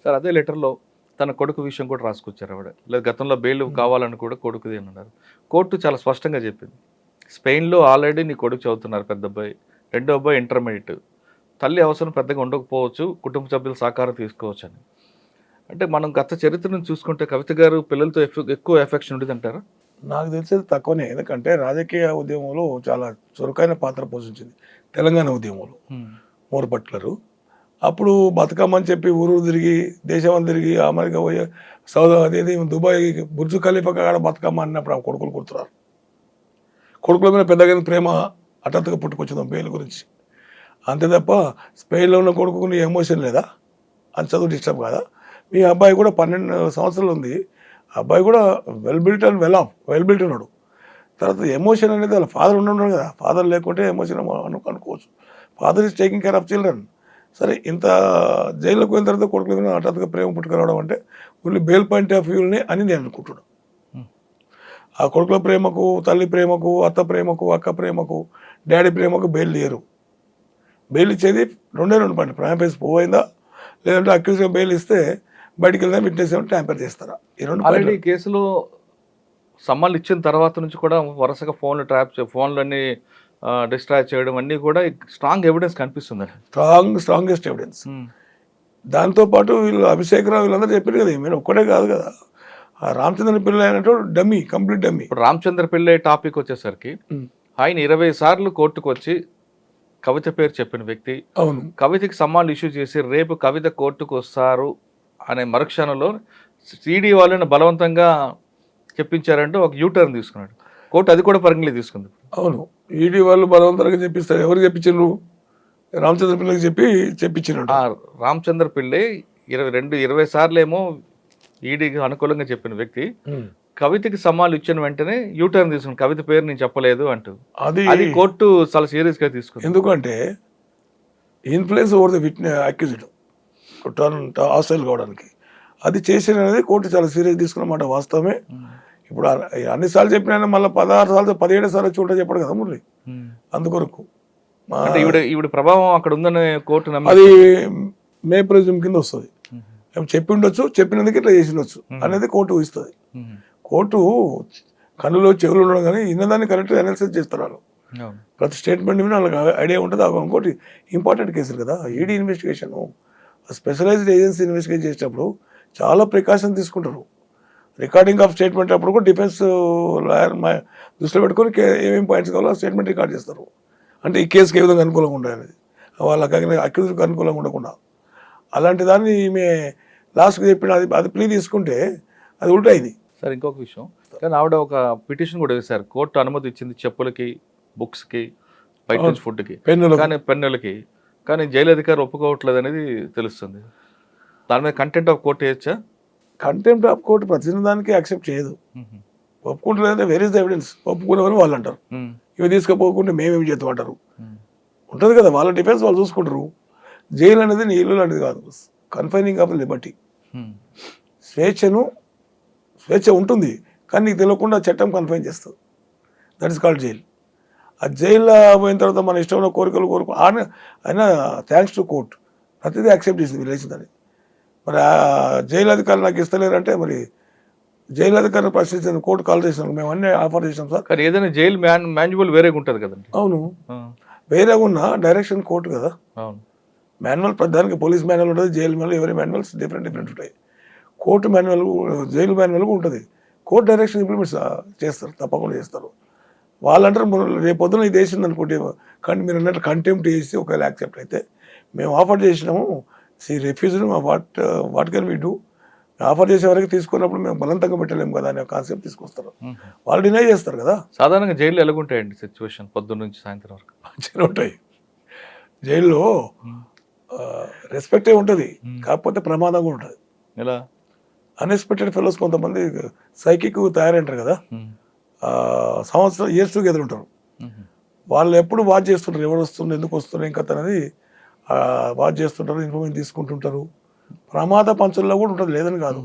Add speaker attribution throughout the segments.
Speaker 1: Sir అదే లెటర్లో తన కొడుకు విషయం కూడా రాసుకొచ్చారు ఆవిడ. లేదు గతంలో బెయిల్ కావాలని కూడా కొడుకుది అని అన్నారు. కోర్టు చాలా స్పష్టంగా చెప్పింది. స్పెయిన్‌లో ఆల్రెడీ నీ కొడుకు చదువుతున్నారు పెద్ద అబ్బాయి. రెండో అబ్బాయి ఇంటర్మీడియేట్. తల్లి అవసరం పెద్దగా ఉండకపోవచ్చు. కుటుంబ సభ్యుల సహకారం తీసుకోవచ్చని. అంటే మనం గత చరిత్రను చూసుకుంటే కవిత గారు పిల్లలతో ఎక్కువ ఎఫెక్షన్ ఉండేదంటారా?
Speaker 2: నాకు తెలిసేది తక్కువనే. ఎందుకంటే రాజకీయ ఉద్యమంలో చాలా చురుకైన పాత్ర పోషించింది. తెలంగాణ ఉద్యమంలో మోర్ పట్లరు. అప్పుడు బతుకమ్మని చెప్పి ఊరు తిరిగి దేశం తిరిగి అమెరికా పోయి అదేది దుబాయ్ బుర్జు ఖలీఫా కాడ బతుకమ్మ అన్నప్పుడు ఆ కొడుకులు కుడుతున్నారు. కొడుకుల మీద పెద్దగా ప్రేమ హఠాత్తుగా పుట్టుకొచ్చింది బెయిల్ గురించి. అంతే తప్ప స్పెయిన్లో ఉన్న కొడుకు నీ ఎమోషన్ లేదా? అని చదువు డిస్టర్బ్ కాదా? మీ అబ్బాయి కూడా 12 సంవత్సరాలు ఉంది. అబ్బాయి కూడా వెల్ బిల్ట్ ఉన్నాడు. తర్వాత ఎమోషన్ అనేది వాళ్ళ ఫాదర్ ఉన్నాడు కదా. ఫాదర్ లేకుంటే ఎమోషన్ అనుకోవచ్చు. Father is taking care of children. సరే ఇంత జైల్లోకి వెళ్ళిన తర్వాత కొడుకుల మీద హఠాత్తుగా ప్రేమ పుట్టుకురావడం అంటే ఓన్లీ బెయిల్ పాయింట్ ఆఫ్ వ్యూని అని నేను అనుకుంటున్నాను. ఆ కొడుకుల ప్రేమకు, తల్లి ప్రేమకు, అత్త ప్రేమకు, అక్క ప్రేమకు, డాడీ ప్రేమకు బెయిల్ లేరు. బెయిల్ ఇచ్చేది రెండు పాయింట్. ప్రైమ్ ఫేస్ పోయిందా లేదంటే అక్యూజ్గా బెయిల్ ఇస్తే బయటికి వెళ్దా విట్నెస్ ఏమైనా ట్యాంపర్ చేస్తారా? ఈ రెండు
Speaker 1: ఆల్రెడీ కేసులో సమ్మన్లు ఇచ్చిన తర్వాత నుంచి కూడా వరుసగా ఫోన్లన్నీ డిస్ట్రాయ్ చేయడం అన్నీ కూడా స్ట్రాంగ్ ఎవిడెన్స్ కనిపిస్తుంది.
Speaker 2: Strongest evidence. దాంతోపాటు వీళ్ళు అభిషేక్ రావు వీళ్ళందరూ చెప్పారు కదా, మీరు ఒక్కడే కాదు కదా. ఆ రామచంద్ర పిల్ల అయినట్టు డమ్మీ, కంప్లీట్ డమ్మీ.
Speaker 1: ఇప్పుడు రామచంద్ర పిల్లై టాపిక్ వచ్చేసరికి ఆయన 20 సార్లు కోర్టుకు వచ్చి కవిత పేరు చెప్పిన వ్యక్తి.
Speaker 2: అవును.
Speaker 1: కవితకి సమ్మాన్లు ఇష్యూ చేసి రేపు కవిత కోర్టుకు వస్తారు అనే మరుక్షణంలో సిడి వాళ్ళని బలవంతంగా చెప్పించారంటూ ఒక యూటర్న్ తీసుకున్నాడు కోర్టు. అది కూడా పరిగణలో తీసుకుంది.
Speaker 2: అవును, ఈడీ వాళ్ళు బలవంతంగా చెప్పిస్తారు. ఎవరు చెప్పించారు? రామచంద్ర పిల్లకి చెప్పించినట్టు.
Speaker 1: రామచంద్ర పిల్లై 20 సార్లు ఏమో ఈడీకి అనుకూలంగా చెప్పిన వ్యక్తి కవితకి సమ్మాలు ఇచ్చిన వెంటనే యూటర్న్ తీసుకుని కవిత పేరు నేను చెప్పలేదు అంటూ అది కోర్టు చాలా సీరియస్ గా తీసుకుంది.
Speaker 2: ఎందుకంటే influence over the accused hostile కావడానికి అది చేసిన అనేది కోర్టు చాలా సీరియస్ తీసుకున్నమాట. వాస్తవమే. ఇప్పుడు అన్నిసార్లు చెప్పినా మళ్ళీ 16 సార్లు 17 సార్లు చూడ చెప్పాడు కదా మురళి. అందుకొరకు
Speaker 1: ఈవిడ ప్రభావం అక్కడ ఉందని కోర్టు
Speaker 2: అది మే ప్రిజమ్ కింద వస్తుంది. చెప్పి ఉండొచ్చు, చెప్పినందుకు ఇట్లా చేసి ఉండొచ్చు అనేది కోర్టు ఊహిస్తుంది. కోర్టు కన్నులో చెవులు ఉండడం కానీ ఇన్నదాన్ని కరెక్ట్గా అనాలిసిస్ చేస్తారు వాళ్ళు. ప్రతి స్టేట్మెంట్ మీద వాళ్ళకి ఐడియా ఉంటుంది. ఇంకోటి ఇంపార్టెంట్ కేసులు కదా. ED investigation specialized agency investigate చేసేటప్పుడు చాలా ప్రికాషన్ తీసుకుంటారు. రికార్డింగ్ ఆఫ్ స్టేట్మెంట్ అప్పుడు కూడా డిఫెన్స్ లాయర్ దృష్టిలో పెట్టుకొని ఏమేమి పాయింట్స్ కావాలో స్టేట్మెంట్ రికార్డ్ చేస్తారు. అంటే ఈ కేసుకి ఏ విధంగా అనుకూలంగా ఉండాలి అనేది, వాళ్ళకి అక్యూజ్కి అనుకూలంగా ఉండకుండా. అలాంటి దాన్ని ఈమె లాస్ట్కి చెప్పిన అది ప్లీ తీసుకుంటే అది ఉల్టా అయింది.
Speaker 1: సార్ ఇంకొక విషయం, కానీ ఆవిడ ఒక పిటిషన్ కూడా వేశారు. కోర్టు అనుమతి ఇచ్చింది చెప్పులకి, బుక్స్కి, బయట నుంచి ఫుడ్కి, కానీ పెన్నులకి. కానీ జైలు అధికారి ఒప్పుకోవట్లేదు అనేది తెలుస్తుంది. దాని మీద కంటెంప్ట్ ఆఫ్ కోర్టు వేయచ్చా?
Speaker 2: కంటెంప్ట్ ఆఫ్ కోర్టు ప్రతి దానికి యాక్సెప్ట్ చేయదు. ఒప్పుకుంటలేదంటే వేర్ ఇస్ ద ఎవిడెన్స్? ఒప్పుకునేవని వాళ్ళు అంటారు. ఇవి తీసుకుపోకుంటే మేమేమి చేస్తాం అంటారు. ఉంటుంది కదా, వాళ్ళ డిఫెన్స్ వాళ్ళు చూసుకుంటారు. జైలు అనేది నీ ఇల్లు లాంటిది కాదు. Confining of Liberty. స్వేచ్ఛ ఉంటుంది కానీ నీకు తెలియకుండా చట్టం కన్ఫైన్ చేస్తుంది. That is called jail. ఆ జైల్లో పోయిన తర్వాత మన ఇష్టమైన కోరికలు అయినా థ్యాంక్స్ టు కోర్ట్ ప్రతిదీ యాక్సెప్ట్ చేసింది విలేచిందని. మరి ఆ జైలు అధికారులు నాకు ఇస్తలేరంటే మరి జైలు అధికారిని ప్రశ్నించిన కోర్టు కాల్ చేసినాం, మేము అన్నీ ఆఫర్ చేసినాం సార్.
Speaker 1: కానీ ఏదైనా జైలు మాన్యువల్ వేరేగా ఉంటుంది కదండి.
Speaker 2: అవును, వేరేగా ఉన్న డైరెక్షన్ కోర్టు కదా.
Speaker 1: అవును,
Speaker 2: మాన్యువల్ ప్రధానికి పోలీస్ మాన్యువల్ ఉంటుంది, జైలు మాన్యువల్, ఎవరి మాన్యువల్స్ డిఫరెంట్ ఉంటాయి. కోర్టు మాన్యువల్, జైలు మాన్యువల్ ఉంటుంది. కోర్టు డైరెక్షన్ ఇంప్లిమెంట్ చేస్తారు, తప్పకుండా చేస్తారు. వాళ్ళంటారు రేపు పొద్దున ఇది వేసింది అనుకుంటే, కానీ మీరు అన్నట్టు కంటెంప్ట్ చేసి ఒకవేళ యాక్సెప్ట్ అయితే మేము ఆఫర్ చేసినాము, refused what can we do, offer చేసే వరకు తీసుకున్నప్పుడు మేము బలవంతంగా పెట్టలేము కదా అనే కాన్సెప్ట్ తీసుకొస్తారు. వాళ్ళు డినై చేస్తారు కదా.
Speaker 1: సాధారణంగా జైలు ఎలాగుంటాయండి సిచ్యువేషన్? పొద్దున్న నుంచి సాయంత్రం వరకు
Speaker 2: మంచిగా ఉంటాయి. జైల్లో రెస్పెక్టే ఉంటుంది, కాకపోతే ప్రమాదంగా ఉంటుంది.
Speaker 1: ఎలా?
Speaker 2: అన్ఎక్స్పెక్టెడ్ ఫెలోస్ కొంతమంది సైకిక్ తయారంటారు కదా, సంవత్సరం ఇయర్స్ టుగెదర్ ఉంటారు. వాళ్ళు ఎప్పుడు వాచ్ చేస్తుంటారు, ఎవరు వస్తుంది, ఎందుకు వస్తున్నారు, ఇంకా అనేది వాచ్ చేస్తుంటారు, ఇన్ఫర్మేషన్ తీసుకుంటుంటారు. ప్రమాద పంచుల్లో కూడా ఉంటుంది, లేదని కాదు.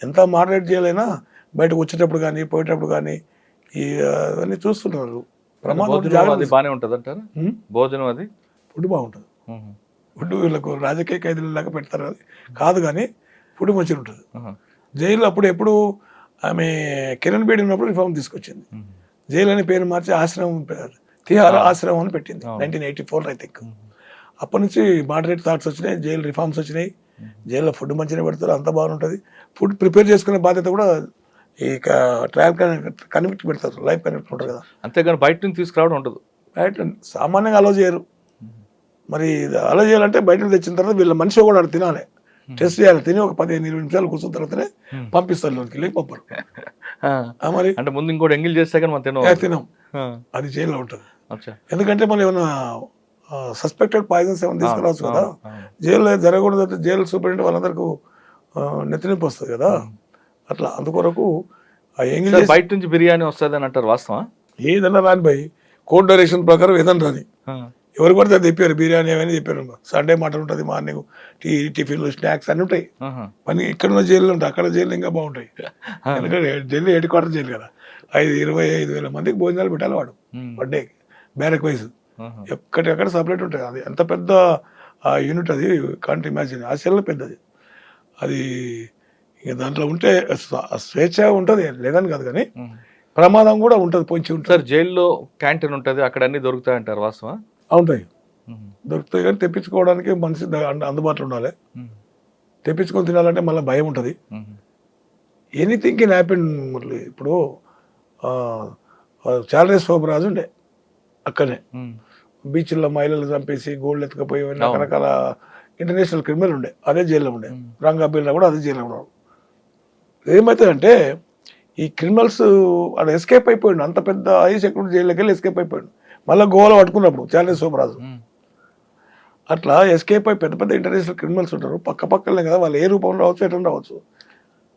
Speaker 2: ఎంత మాడరేట్ చేయాలైనా బయటకు వచ్చేటప్పుడు కానీ పోయేటప్పుడు కానీ ఇవన్నీ చూస్తుంటారు.
Speaker 1: ప్రమాదం బాగానే ఉంటుంది అంటారు. భోజనం అది
Speaker 2: ఫుడ్ బాగుంటుంది. ఫుడ్ వీళ్ళకు రాజకీయ ఖైదీలు లాగా పెడతారు, అది కాదు. కానీ ఫుడ్ మంచిగా ఉంటుంది.
Speaker 1: ఆహా.
Speaker 2: జైలు అప్పుడు ఎప్పుడు ఆమె కిరణ్ బేడి ఉన్నప్పుడు రిఫార్మ్ తీసుకొచ్చింది. జైలు అనే పేరు మార్చి ఆశ్రమం తిహార ఆశ్రమం అని పెట్టింది 1984 ఐ థింక్. అప్పటి నుంచి మోడరేట్ థాట్స్ వచ్చినాయి, జైలు రిఫార్మ్స్ వచ్చినాయి, జైల్లో ఫుడ్ మంచిగా పెడతారు, అంత బాగుంటుంది. ఫుడ్ ప్రిపేర్ చేసుకునే బాధ్యత కూడా ఈ ట్రయల్ కనెక్ట్ పెడతారు, లైఫ్ కనెక్ట్ ఉంటుంది కదా.
Speaker 1: అంతేగాని బయట నుంచి తీసుకురావడం ఉండదు.
Speaker 2: రైట్, సామాన్యంగా అలో చేయరు. మరి అలో చేయాలంటే బయట నుంచి తెచ్చిన తర్వాత వీళ్ళ మనిషి కూడా ఆడ తినాలి, టెస్ట్ చేయాలి, తిని ఒక 15-20 నిమిషాలు కూర్చున్న తర్వాతనే పంపిస్తారు లోనికి, లేక పంపరు. మరి
Speaker 1: అంటే ముందు ఇంకోటి ఎంగిల్ చేస్తే కానీ మనం
Speaker 2: తినం, అది జైల్లో ఉంటుంది. ఎందుకంటే మనం ఏమైనా సస్పెక్టెడ్ పాయిజన్స్ ఏమైనా తీసుకురావచ్చు కదా. జైల్లో జరగకూడదు, జైలు సూపరింటెండెంట్ వాళ్ళందరికీ నెత్తినొప్పి వస్తుంది కదా. అట్లా అందుకొరకు
Speaker 1: బయట నుంచి బిర్యానీ వస్తుంది అని అంటారు, వాస్తవా?
Speaker 2: ఏదన్నా రాని భయ్, కోర్ట్ డైరెక్షన్ ప్రకారం ఏదన్నా రాని, ఎవరు పడితే అది చెప్పారు, బిర్యానీ ఏమైనా చెప్పారు. సండే మటన్ ఉంటుంది, మార్నింగ్ టిఫిన్లు స్నాక్స్ అన్నీ ఉంటాయి. పని ఇక్కడ జైల్లో ఉంటాయి, అక్కడ జైలు ఇంకా బాగుంటాయి. ఎందుకంటే ఢిల్లీ హెడ్ క్వార్టర్ జైలు కదా, 25,000 మందికి భోజనాలు పెట్టాలి వాడు వన్ డే, బ్యారక్ వైజ్ ఎక్కడికక్కడ సపరేట్ ఉంటుంది. అది ఎంత పెద్ద యూనిట్ అది, కాంట్ ఇమాజిన్. ఆ సెల్ పెద్దది అది. ఇక దాంట్లో ఉంటే స్వేచ్ఛ ఉంటుంది, లేదని కాదు, కానీ ప్రమాదం కూడా ఉంటుంది, పొంచి ఉంటుంది.
Speaker 1: సార్ జైల్లో క్యాంటీన్ ఉంటుంది, అక్కడ అన్ని దొరుకుతాయి అంటారు, వాస్తవా?
Speaker 2: ఉంటాయి, దొరుకుతాయి, కానీ తెప్పించుకోవడానికి మనిషి అందుబాటులో ఉండాలి. తెప్పించుకొని తినాలంటే మళ్ళీ భయం ఉంటుంది. Anything can happen. ఇప్పుడు చాలరేస్ శోభరాజు ఉండే అక్కడనే, బీచ్లో మహిళలు చంపేసి గోల్డ్ ఎత్తుకపోయి రకరకాల ఇంటర్నేషనల్ క్రిమినల్ ఉండే, అదే జైల్లో ఉండే. రంగాబీల్లో కూడా అదే జైల్లో ఉన్నాడు. ఏమవుతుందంటే ఈ క్రిమినల్స్ అక్కడ ఎస్కేప్ అయిపోయాడు, అంత పెద్ద హై సెక్యూరిటీ జైల్లోకి వెళ్ళి ఎస్కేప్ అయిపోయాడు. మళ్ళీ గోవాలో పట్టుకున్నప్పుడు చాలరేస్ శోభరాజు అట్లా ఎస్కేప్ అయి పెద్ద పెద్ద ఇంటర్నేషనల్ క్రిమినల్స్ ఉంటారు, పక్కనే కదా, వాళ్ళు ఏ రూపంలో రావచ్చు, ఎట్లా రావచ్చు.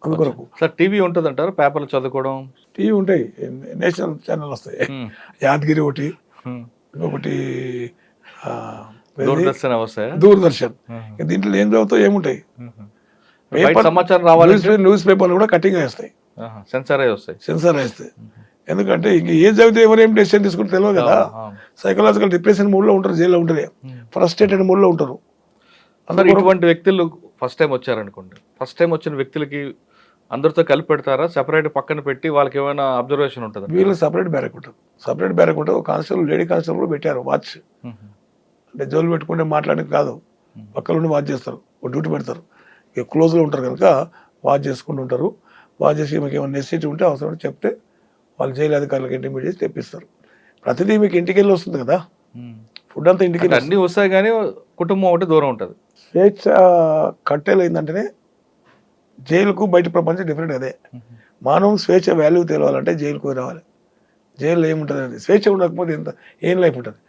Speaker 2: అందుకొరకు
Speaker 1: సార్ టీవీ ఉంటుంది అంటారు, పేపర్లు చదువుకోవడం.
Speaker 2: టీవీ ఉంటాయి, నేషనల్ ఛానల్ వస్తాయి, యాదగిరి ఒకటి, ఇంకొకటి
Speaker 1: దూరదర్శన్ వస్తాయి.
Speaker 2: దూరదర్శన్. దీంట్లో ఏం చదువుతావు, ఏముంటాయి,
Speaker 1: సమాచారం రావాలి,
Speaker 2: న్యూస్ పేపర్లు కూడా కటింగ్ వేస్తాయి,
Speaker 1: సెన్సార్
Speaker 2: వేస్తాయి. ఎందుకంటే ఇంక ఏం చదివితే ఎవరు ఏం డెసిషన్ తీసుకుంటే తెలియదు కదా. సైకలాజికల్ డిప్రెషన్ మూడ్లో ఉంటారు, జైల్లో ఉంటుంది, ఫ్రస్ట్రేటెడ్ మూడ్లో ఉంటారు.
Speaker 1: ఇటువంటి వ్యక్తులు ఫస్ట్ టైం వచ్చారనుకోండి, ఫస్ట్ టైం వచ్చిన వ్యక్తులకి అందరితో కలిపి పెడతారా, సెపరేట్ పక్కన పెట్టి వాళ్ళకి ఏమైనా అబ్జర్వేషన్ ఉంటుంది?
Speaker 2: వీళ్ళు సపరేట్ బ్యారక్ ఉంటుంది, ఒక కానిస్టేబుల్, లేడీ కానిస్టేబుల్ పెట్టారు, వాచ్. అంటే జోలు పెట్టుకుంటే మాట్లాడడానికి కాదు, పక్కన వాచ్ చేస్తారు, డ్యూటీ పెడతారు. ఇక క్లోజ్లో ఉంటారు కనుక వాచ్ చేసుకుంటూ ఉంటారు. వాచ్ చేసి మీకు ఏమైనా నెసిటీ ఉంటే అవసరం చెప్తే వాళ్ళు జైలు అధికారులకు ఇంటిమేట్ చేసి తెప్పిస్తారు. ప్రతిదీ మీకు ఇంటికి వెళ్ళి వస్తుంది కదా, ఫుడ్ అంతా ఇంటికి
Speaker 1: అన్నీ వస్తాయి, కానీ కుటుంబం ఒకటి దూరం ఉంటుంది.
Speaker 2: స్వేచ్ఛ కట్టేలు ఏంటంటేనే జైలుకు బయట ప్రపంచం డిఫరెంట్. అదే మానవం స్వేచ్ఛ వాల్యూ తెలియాలంటే జైలుకు రావాలి. జైల్లో ఏముంటుంది అది, స్వేచ్ఛ ఉండకపోతే ఏం లైఫ్ ఉంటుంది.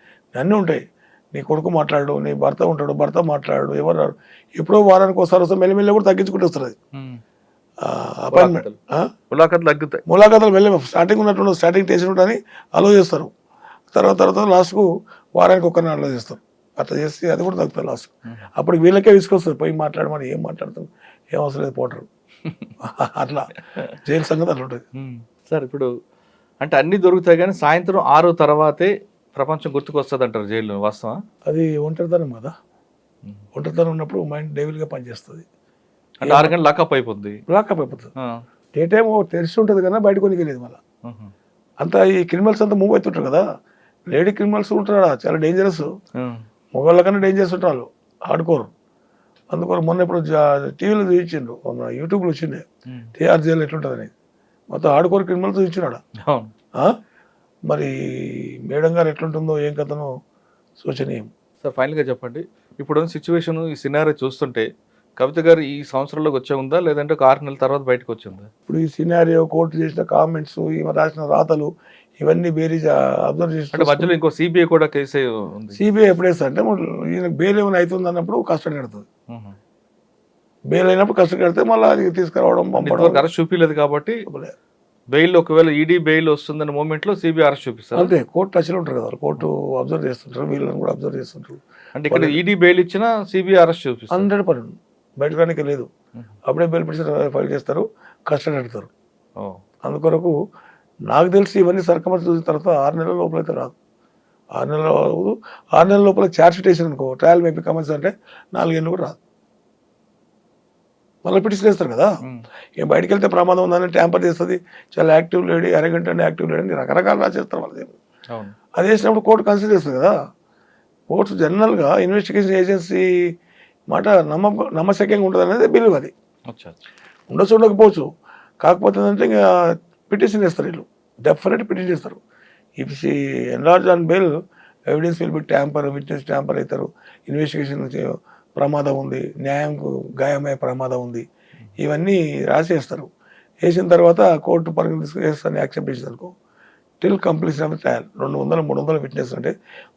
Speaker 2: అన్నీ ఉంటాయి, నీ కొడుకు మాట్లాడు, నీ భర్త ఉంటాడు, భర్త మాట్లాడు, ఎవరు రాడు, ఎప్పుడో వారానికి ఒకసారి వస్తే మెల్లమెల్ల కూడా తగ్గించుకుంటూ వస్తుంది. అది ములాఖాతులు వెళ్ళే స్టార్టింగ్ ఉన్నట్టు స్టార్టింగ్ టెన్షన్ ఉంటుంది, అలో చేస్తారు. తర్వాత లాస్ట్కు వారానికి ఒక్కరిని అలో చేస్తారు. అట్లా చేస్తే అది కూడా తగ్గుతుంది లాస్ట్. అప్పుడు వీళ్ళకే విసుకొస్తారు, పోయి మాట్లాడమని, ఏం మాట్లాడతాం, ఏం అవసరం లేదు, పోటరు. అట్లా జైలు సంగతి అట్లా ఉంటుంది.
Speaker 1: సార్ ఇప్పుడు అంటే అన్ని దొరుకుతాయి, కానీ సాయంత్రం 6 తర్వాతే ప్రపంచం గుర్తుకొస్తుంది అంటారు జైల్లో, వాస్తవా?
Speaker 2: అది ఒంటరితనం కదా, ఒంటరితనం ఉన్నప్పుడు మైండ్ డెవిల్గా పనిచేస్తుంది.
Speaker 1: అంటే 6 గంటలు లాకప్ అయిపోద్ది.
Speaker 2: డే టైం తెలిసి ఉంటుంది కదా, బయటకు వెళ్ళలేదు. మళ్ళీ అంతా ఈ క్రిమినల్స్ అంతా మూవ్ అవుతుంటారు కదా, లేడీ క్రిమినల్స్ ఉంటారా, చాలా డేంజరస్, మొబైల్ కన్నా డేంజరస్ ఉంటారు, ఆడుకోరు. అందుకోరు మొన్న ఇప్పుడు టీవీలో చూపించిండు, యూట్యూబ్లో వచ్చిండే టీఆర్ జైలు ఎట్లుంటుంది అనేది, మొత్తం ఆడుకోరు క్రిమినల్స్ చూపించినాడు. మరి మేడం గారు ఎట్లుంటుందో ఏం కథనో శోచనీయం.
Speaker 1: సార్ ఫైనల్గా చెప్పండి, ఇప్పుడున్న సిచ్యువేషన్, ఈ సినారీ చూస్తుంటే కవిత గారు ఈ సంవత్సరంలోకి వచ్చే ఉందా, లేదంటే ఒక 6 నెలల తర్వాత బయటకు వచ్చిందా?
Speaker 2: ఇప్పుడు ఈ సినారియో, కోర్టు చేసిన కామెంట్స్, ఈమె రాసిన రాతలు, ఇవన్నీ బేరీజ్ అబ్జర్వ్ చేసి
Speaker 1: మధ్యలో ఇంకో సిబిఐ కూడా కేసు ఉంది.
Speaker 2: సిబిఐ ఎప్పుడేస్తా అంటే ఈయనకు బెయిల్ ఏమైనా అవుతుంది అన్నప్పుడు కస్టడీ కడుతుంది. బెయిల్ అయినప్పుడు కస్టడీ కడితే మళ్ళీ అది తీసుకురావడం, పంపడం.
Speaker 1: అరెస్ట్ చూపించలేదు కాబట్టి బెయిల్, ఒకవేళ ఈడీ బెయిల్ వస్తుందన్న మూమెంట్ లో సిబిఐ అరెస్ట్ చూపిస్తారు.
Speaker 2: అంతే, కోర్టు టచ్లో ఉంటారు కదా, కోర్టు అబ్జర్వ్ చేస్తుంటారు, వీళ్ళని కూడా అబ్జర్వ్ చేస్తుంటారు.
Speaker 1: అంటే ఇక్కడ ఈడీ బెయిల్ ఇచ్చినా సిబిఐ అరెస్ట్ చూపిస్తారు
Speaker 2: 100%. బయటకానికి లేదు, అప్పుడే బెయిల్ పిటిషన్ ఫైల్ చేస్తారు, కస్టడీ అడుగుతారు. అందుకొరకు నాకు తెలిసి ఇవన్నీ సర్కమర్స్ చూసిన తర్వాత 6 నెలల లోపల అయితే రాదు. 6 నెలల లోపల ఛార్జ్ షీట్ వేసిన అనుకో, ట్రయల్ మేబీ కమెంట్స్ అంటే 4 ఏళ్ళు కూడా రాదు. మళ్ళీ పిటిషన్ వేస్తారు కదా. ఏం బయటికి వెళ్తే ప్రమాదం ఉందని ట్యాంపర్ చేస్తుంది, చాలా యాక్టివ్ లేడీ, అరగంట యాక్టివ్ లేడీ అని రకరకాలు రాసేస్తారు వాళ్ళది.
Speaker 1: అవును.
Speaker 2: అది వేసినప్పుడు కోర్టు కన్సిడర్ చేస్తుంది కదా. కోర్టు జనరల్గా ఇన్వెస్టిగేషన్ ఏజెన్సీ మాట నమ్మశక్యంగా ఉంటుంది అనేది బిల్లు. అది
Speaker 1: అచ్చా.
Speaker 2: ఉండొచ్చు ఉండకపోవచ్చు, కాకపోతే ఏంటంటే ఇంకా పిటిషన్ వేస్తారు వీళ్ళు, డెఫినెట్ పిటిషన్ చేస్తారు. If she enlarge on bail evidence will be tamper, witness tamper అవుతారు, ఇన్వెస్టిగేషన్ ప్రమాదం ఉంది, న్యాయంకు గాయమయ్యే ప్రమాదం ఉంది, ఇవన్నీ రాసేస్తారు. వేసిన తర్వాత కోర్టు పరిగణ తీసుకుని యాక్సెప్ట్ చేసేది అనుకో, till completion of trial 200-300 witness అంటే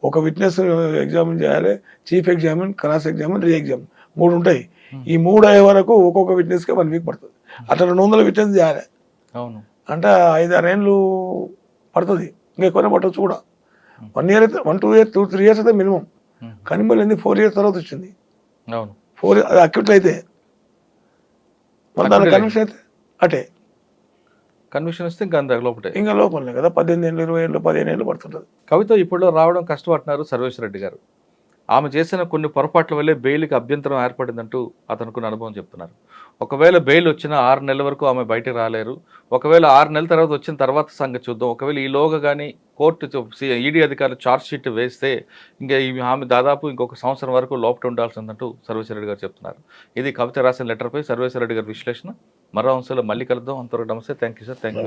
Speaker 2: ఒక విట్నెస్ ఎగ్జామిన్ చేయాలి, చీఫ్ ఎగ్జామిన్, క్రాస్ ఎగ్జామిన్, రీ ఎగ్జామిన్ 3 ఉంటాయి. ఈ 3 అయ్యే వరకు ఒక్కొక్క విట్నెస్కి 1 వీక్ పడుతుంది. అట్లా 200 విట్నెస్ చేయాలి.
Speaker 1: అవును.
Speaker 2: అంటే 5-6 ఏళ్ళు పడుతుంది, ఇంకా ఎక్కువనే పట్టవచ్చు కూడా. 1 year అయితే 1-2 years 2-3 years అయితే మినిమం. కానీ మళ్ళీ 4 years తర్వాత వచ్చింది.
Speaker 1: అవును.
Speaker 2: 4 అది అక్యూట్ అయితే మళ్ళీ దాని కన్విక్షన్ అయితే అటే
Speaker 1: కన్విక్షన్ వస్తే ఇంకా అంత లోపటే
Speaker 2: ఇంకా లోపలనే కదా. 18 ఏళ్ళు, 20 ఏళ్ళు, 15 ఏళ్ళు పడుతుంటుంది.
Speaker 1: కవిత ఇప్పుడు రావడం కష్టపడుతున్నారు సర్వేశ్వర రెడ్డి గారు. ఆమె చేసిన కొన్ని పొరపాట్ల వల్లే బెయిల్కి అభ్యంతరం ఏర్పడిందంటూ అతనుకున్న అనుభవం చెప్తున్నారు. ఒకవేళ బెయిల్ వచ్చిన 6 నెలల వరకు ఆమె బయటకు రాలేరు. ఒకవేళ 6 నెలల తర్వాత వచ్చిన తర్వాత సంగతి చూద్దాం. ఒకవేళ ఈలోగా కానీ కోర్టు ఈడీ అధికారులు ఛార్జ్ షీట్ వేస్తే ఇంకా ఆమె దాదాపు ఇంకొక సంవత్సరం వరకు లోపల ఉండాల్సిందంటూ సర్వేశ్వర రెడ్డి గారు చెప్తున్నారు. ఇది కవిత రాసిన లెటర్పై సర్వేశ్వర రెడ్డి గారి విశ్లేషణ. మరో అంశాలు మళ్ళీ కలుద్దాం. అంతవరకు నమస్తే. Thank you sir. Thank you.